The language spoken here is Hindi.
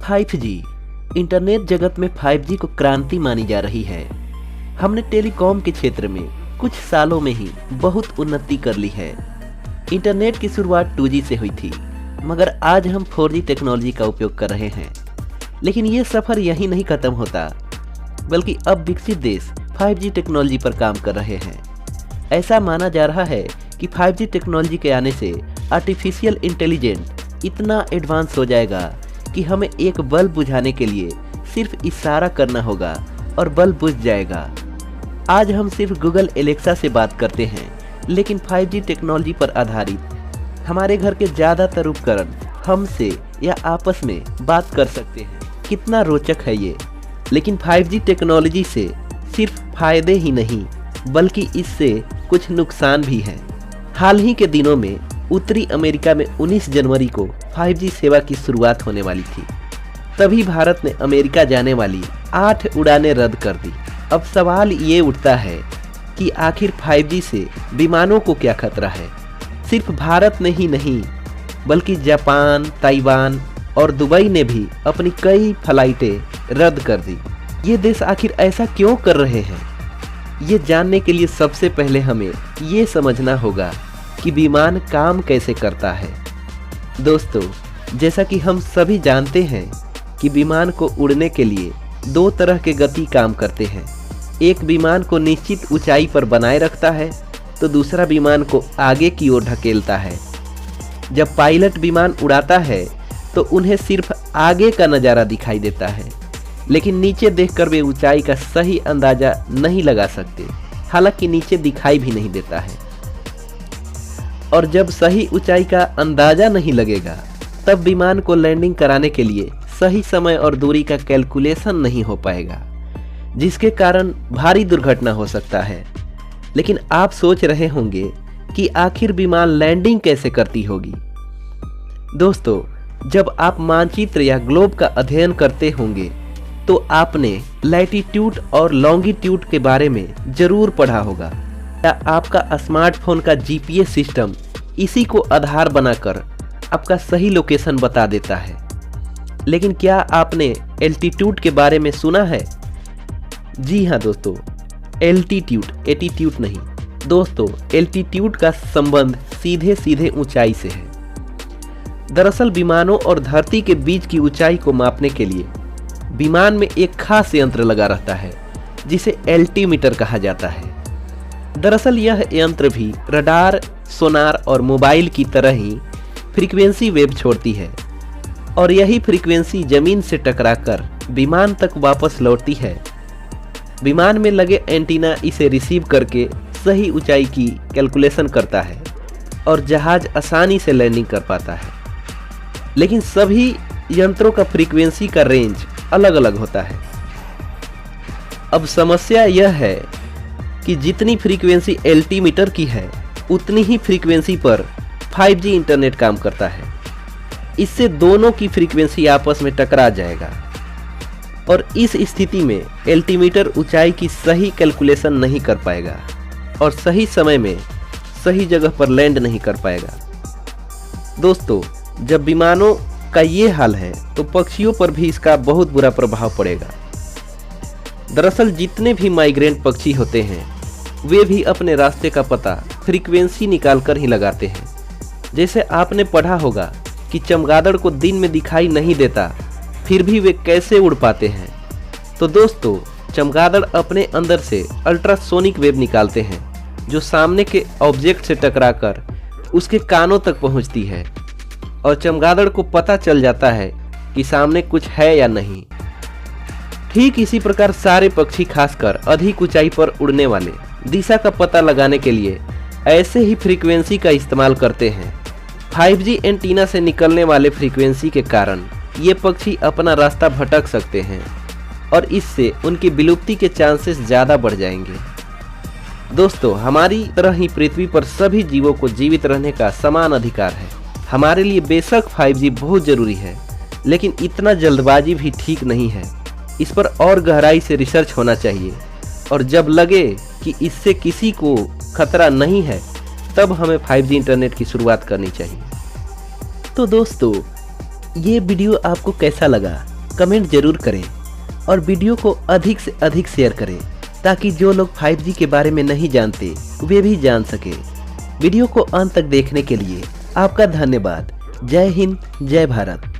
5G इंटरनेट जगत में 5G को क्रांति मानी जा रही है। हमने टेलीकॉम के क्षेत्र में कुछ सालों में ही बहुत उन्नति कर ली है। इंटरनेट की शुरुआत 2G से हुई थी, मगर आज हम 4G टेक्नोलॉजी का उपयोग कर रहे हैं। लेकिन ये सफ़र यहीं नहीं खत्म होता, बल्कि अब विकसित देश 5G टेक्नोलॉजी पर काम कर रहे हैं। ऐसा माना जा रहा है कि 5G टेक्नोलॉजी के आने से आर्टिफिशियल इंटेलिजेंस इतना एडवांस हो जाएगा कि हमें एक बल्ब बुझाने के लिए सिर्फ इशारा करना होगा और बल्ब बुझ जाएगा। आज हम सिर्फ गूगल एलेक्सा से बात करते हैं, लेकिन 5G टेक्नोलॉजी पर आधारित हमारे घर के ज़्यादातर उपकरण हमसे या आपस में बात कर सकते हैं। कितना रोचक है ये। लेकिन 5G टेक्नोलॉजी से सिर्फ फायदे ही नहीं, बल्कि इससे कुछ नुकसान भी हैं। हाल ही के दिनों में उत्तरी अमेरिका में 19 जनवरी को 5G सेवा की शुरुआत होने वाली थी। तभी भारत ने अमेरिका जाने वाली 8 उड़ानें रद्द कर दी। अब सवाल ये उठता है कि आखिर 5G से विमानों को क्या खतरा है। सिर्फ भारत ने ही नहीं, बल्कि जापान, ताइवान और दुबई ने भी अपनी कई फ्लाइटें रद्द कर दी। ये देश आखिर ऐसा क्यों कर रहे हैं? ये जानने के लिए सबसे पहले हमें ये समझना होगा कि विमान काम कैसे करता है। दोस्तों, जैसा कि हम सभी जानते हैं कि विमान को उड़ने के लिए 2 तरह के गति काम करते हैं। एक विमान को निश्चित ऊंचाई पर बनाए रखता है, तो दूसरा विमान को आगे की ओर ढकेलता है। जब पायलट विमान उड़ाता है तो उन्हें सिर्फ आगे का नज़ारा दिखाई देता है, लेकिन नीचे देखकर वे ऊंचाई का सही अंदाज़ा नहीं लगा सकते। हालांकि नीचे दिखाई भी नहीं देता है। और जब सही ऊंचाई का अंदाज़ा नहीं लगेगा, तब विमान को लैंडिंग कराने के लिए सही समय और दूरी का कैलकुलेशन नहीं हो पाएगा, जिसके कारण भारी दुर्घटना हो सकता है। लेकिन आप सोच रहे होंगे कि आखिर विमान लैंडिंग कैसे करती होगी। दोस्तों, जब आप मानचित्र या ग्लोब का अध्ययन करते होंगे तो आपने लैटिट्यूड और लॉन्गिट्यूड के बारे में जरूर पढ़ा होगा। या आपका स्मार्टफोन का GPS सिस्टम इसी को आधार बनाकर आपका सही लोकेशन बता देता है। लेकिन क्या आपने एल्टीट्यूड के बारे में सुना है? जी हाँ दोस्तों, एल्टीट्यूड, एटीट्यूड नहीं। दोस्तों, एल्टीट्यूड का संबंध सीधे सीधे ऊंचाई से है। दरअसल विमानों और धरती के बीच की ऊंचाई को मापने के लिए विमान में एक खास यंत्र लगा रहता है, जिसे एल्टीमीटर कहा जाता है। दरअसल यह यंत्र भी रडार, सोनार और मोबाइल की तरह ही फ्रीक्वेंसी वेव छोड़ती है, और यही फ्रीक्वेंसी जमीन से टकराकर विमान तक वापस लौटती है। विमान में लगे एंटीना इसे रिसीव करके सही ऊंचाई की कैलकुलेशन करता है और जहाज आसानी से लैंडिंग कर पाता है। लेकिन सभी यंत्रों का फ्रीक्वेंसी का रेंज अलग अलग होता है। अब समस्या यह है कि जितनी फ्रीक्वेंसी एल्टीमीटर की है, उतनी ही फ्रीक्वेंसी पर 5G इंटरनेट काम करता है। इससे दोनों की फ्रीक्वेंसी आपस में टकरा जाएगा, और इस स्थिति में एल्टीमीटर ऊंचाई की सही कैलकुलेशन नहीं कर पाएगा और सही समय में सही जगह पर लैंड नहीं कर पाएगा। दोस्तों, जब विमानों का ये हाल है तो पक्षियों पर भी इसका बहुत बुरा प्रभाव पड़ेगा। दरअसल जितने भी माइग्रेंट पक्षी होते हैं, वे भी अपने रास्ते का पता फ्रीक्वेंसी निकालकर ही लगाते हैं। जैसे आपने पढ़ा होगा कि चमगादड़ को दिन में दिखाई नहीं देता, फिर भी वे कैसे उड़ पाते हैं। तो दोस्तों, चमगादड़ अपने अंदर से अल्ट्रासोनिक वेव निकालते हैं, जो सामने के ऑब्जेक्ट से टकराकर उसके कानों तक पहुंचती है, और चमगादड़ को पता चल जाता है कि सामने कुछ है या नहीं। ठीक इसी प्रकार सारे पक्षी, खासकर अधिक ऊंचाई पर उड़ने वाले, दिशा का पता लगाने के लिए ऐसे ही फ्रीक्वेंसी का इस्तेमाल करते हैं। 5G एंटीना से निकलने वाले फ्रीक्वेंसी के कारण ये पक्षी अपना रास्ता भटक सकते हैं, और इससे उनकी विलुप्ति के चांसेस ज़्यादा बढ़ जाएंगे। दोस्तों, हमारी तरह ही पृथ्वी पर सभी जीवों को जीवित रहने का समान अधिकार है। हमारे लिए बेशक 5G बहुत ज़रूरी है, लेकिन इतना जल्दबाजी भी ठीक नहीं है। इस पर और गहराई से रिसर्च होना चाहिए, और जब लगे कि इससे किसी को खतरा नहीं है, तब हमें 5G इंटरनेट की शुरुआत करनी चाहिए। तो दोस्तों, ये वीडियो आपको कैसा लगा कमेंट जरूर करें और वीडियो को अधिक से अधिक शेयर करें ताकि जो लोग 5G के बारे में नहीं जानते वे भी जान सके। वीडियो को अंत तक देखने के लिए आपका धन्यवाद। जय हिंद, जय भारत।